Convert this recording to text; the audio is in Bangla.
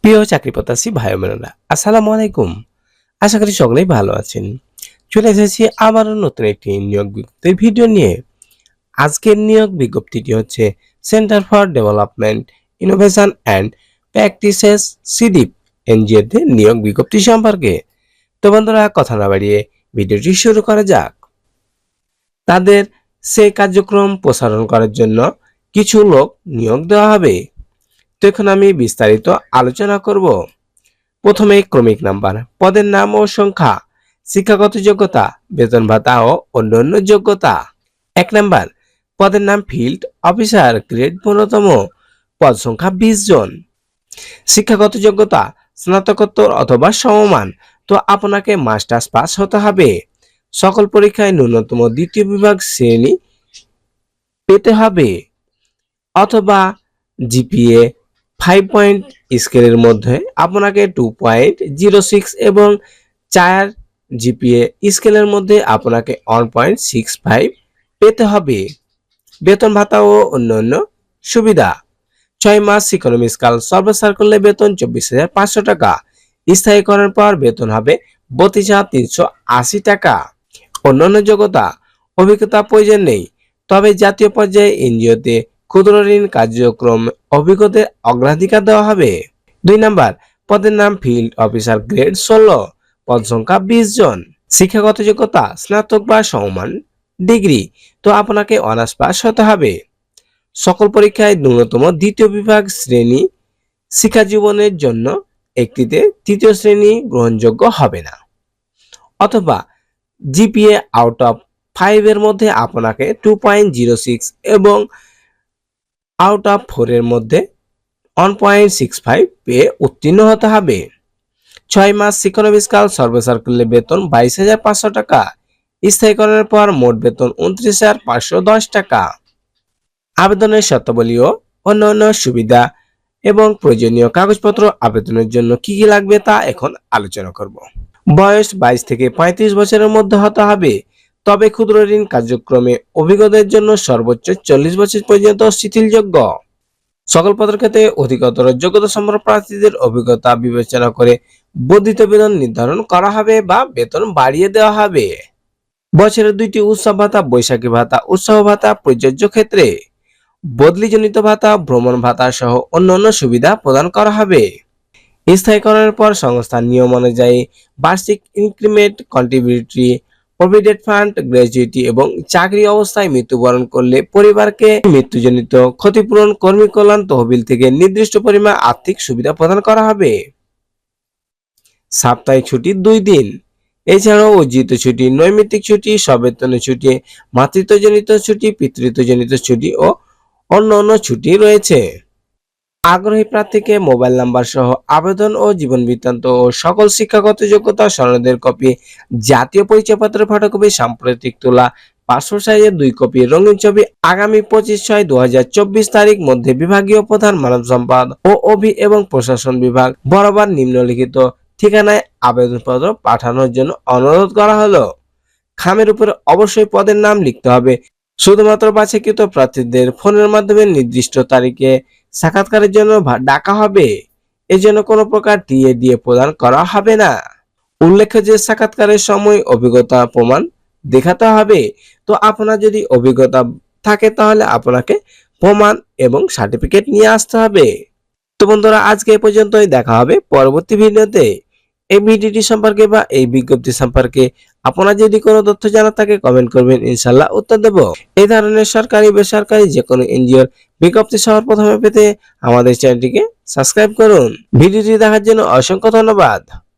প্রিয় চাকরি প্রত্যাশী ভাই বোনেরা, আসসালামু আলাইকুম। আশা করি সকলেই ভালো আছেন। চলে এসেছি আবারও নতুন একটি নিয়োগ বিজ্ঞপ্তির ভিডিও নিয়ে। আজকের নিয়োগ বিজ্ঞপ্তিটি হচ্ছে center for development innovation and practices CDIP এনজিওতে নিয়োগ বিজ্ঞপ্তি সম্পর্কে। তো বন্ধুরা, কথা না বাড়িয়ে ভিডিওটি শুরু করা যাক। তাদের সেই কার্যক্রম প্রসারণ করার জন্য কিছু লোক নিয়োগ দেওয়া হবে। তো এখন আমি বিস্তারিত আলোচনা করব। প্রথমে ক্রমিক নাম্বার, পদের নাম ও সংখ্যা, শিক্ষাগত যোগ্যতা, বেতন ভাতা ও অন্যান্য যোগ্যতা। 1 নাম্বার, পদের নাম ফিল্ড অফিসার, গ্রেড 15তম, পদ সংখ্যা 20 জন। শিক্ষাগত যোগ্যতা স্নাতকোত্তর অথবা সমমান, তো আপনাকে মাস্টার্স পাস হতে হবে। সকল পরীক্ষায় ন্যূনতম দ্বিতীয় বিভাগ শ্রেণী পেতে হবে অথবা জিপিএ 5 পয়েন্ট স্কেলের মধ্যে আপনাকে 2.06 এবং 4 জিপিএ স্কেলের মধ্যে আপনাকে 1.65 পেতে হবে। বেতন ভাতা ও অন্যান্য সুবিধা: 6 মাস ইকোনমিক্যাল সার্ভিস করলে বেতন 24,500 টাকা, স্থায়ী করার পর বেতন হবে 32,380 টাকা। অন্যান্য যোগ্যতা: অভিজ্ঞতা প্রয়োজন নেই, তবে জাতীয় পর্যায়ে এনজিওতে ক্ষুদ্র ঋণ কার্যক্রম অভিজ্ঞতার অগ্রাধিকার দেওয়া হবে। 2 নাম্বার, পদের নাম ফিল্ড অফিসার, গ্রেড 16, পদ সংখ্যা 20 জন। শিক্ষাগত যোগ্যতা স্নাতক বা সমমান ডিগ্রি, তো আপনাকে অনার্স পাস হতে হবে। সকল পরীক্ষায় ন্যূনতম দ্বিতীয় বিভাগ শ্রেণী, শিক্ষা জীবনের জন্য একটিতে তৃতীয় শ্রেণী গ্রহণযোগ্য হবে না, অথবা জিপিএ আউট অফ 5 এর মধ্যে আপনাকে 2.06 এবং আউট অফ 4 এর মধ্যে 1.65 পেয়ে উত্তীর্ণ হতে হবে। 6 মাস ইকোনমিক্যাল সার্ভিস করলে বেতন 22,500 টাকা, স্থায়ী করার পর মোট বেতন 29,510 টাকা। আবেদনের শর্তাবলী ও অন্যান্য সুবিধা এবং প্রয়োজনীয় কাগজপত্র আবেদনের জন্য কি কি লাগবে তা এখন আলোচনা করব। বয়স 22 থেকে 35 বছরের মধ্যে হতে হবে, তবে ক্ষুদ্র ঋণ কার্যক্রমে অভিজ্ঞতার জন্য সর্বোচ্চ 40 বছর পর্যন্ত শিথিলযোগ্য। সকল পদের ক্ষেত্রে অধিকতর যোগ্যতা সম্পন্ন প্রার্থীদের অভিজ্ঞতা বিবেচনা করে বর্ধিত বেতন নির্ধারণ করা হবে বা বেতন বাড়িয়ে দেওয়া হবে। বছরে 2টি উৎসব ভাতা, বৈশাখী ভাতা, উৎসব ভাতা প্রযোজ্য ক্ষেত্রে। বদলিজনিত ভাতা, ভ্রমণ ভাতা সহ অন্যান্য সুবিধা প্রদান করা হবে। স্থায়ীকরণের পর সংস্থার নিয়ম অনুযায়ী বার্ষিক increment, contributory, provident fund, gratuity এবং চাকরি অবস্থায় মৃত্যুবরণ করলে পরিবারকে মৃত্যুজনিত ক্ষতিপূরণ কর্মী কল্যাণ তহবিল থেকে নির্দিষ্ট পরিমাণ আর্থিক সুবিধা প্রদান করা হবে। সাপ্তাহিক ছুটি 2 দিন। এছাড়াও অর্জিত ছুটি, নৈমিত্তিক ছুটি, সবেতনের ছুটি, মাতৃত্বজনিত ছুটি, পিতৃত্বজনিত ছুটি ও অন্যান্য ছুটি রয়েছে। আগ্রহী প্রার্থীকে মোবাইল নাম্বার সহ আবেদন ও জীবন বৃত্তান্ত ও সকল শিক্ষাগত যোগ্যতা সনদের কপি, জাতীয় পরিচয়পত্রের ফটোকপি, সাম্প্রতিক তোলা পাসপোর্ট সাইজের 2 কপি রঙিন ছবি আগামী 25/6/2024 তারিখ মধ্যে বিভাগীয় প্রধান, মানব সম্পদ ও অভি এবং প্রশাসন বিভাগ বরাবর নিম্নলিখিত ঠিকানায় আবেদনপত্র পাঠানোর জন্য অনুরোধ করা হলো। খামের উপরে অবশ্যই পদের নাম লিখতে হবে। শুধুমাত্র বাছাইকৃত প্রার্থীদের ফোনের মাধ্যমে নির্দিষ্ট তারিখে সাক্ষাৎকারের জন্য ডাকা হবে। এজন্য কোনো প্রকার টিএ দিয়ে প্রদান করা হবে না। উল্লেখ্য যে সাক্ষাৎকারের সময় অভিজ্ঞতা প্রমাণ দেখাতে হবে। তো আপনার যদি অভিজ্ঞতা থাকে তাহলে আপনাকে প্রমাণ এবং সার্টিফিকেট নিয়ে আসতে হবে। তো বন্ধুরা, আজকে এই পর্যন্তই। দেখা হবে পরবর্তী ভিডিওতে। এই ভিডিওটি সম্পর্কে বা এই বিজ্ঞপ্তি সম্পর্কে আপনার যদি কোনো তথ্য জানার থাকে কমেন্ট করবেন, ইনশাআল্লাহ উত্তর দেব। এই ধরনের সরকারি বেসরকারি যে কোনো এনজিওর বিজ্ঞপ্তি সবার প্রথমে পেতে আমাদের চ্যানেলটিকে সাবস্ক্রাইব করুন। ভিডিওটি দেখার জন্য অসংখ্য ধন্যবাদ।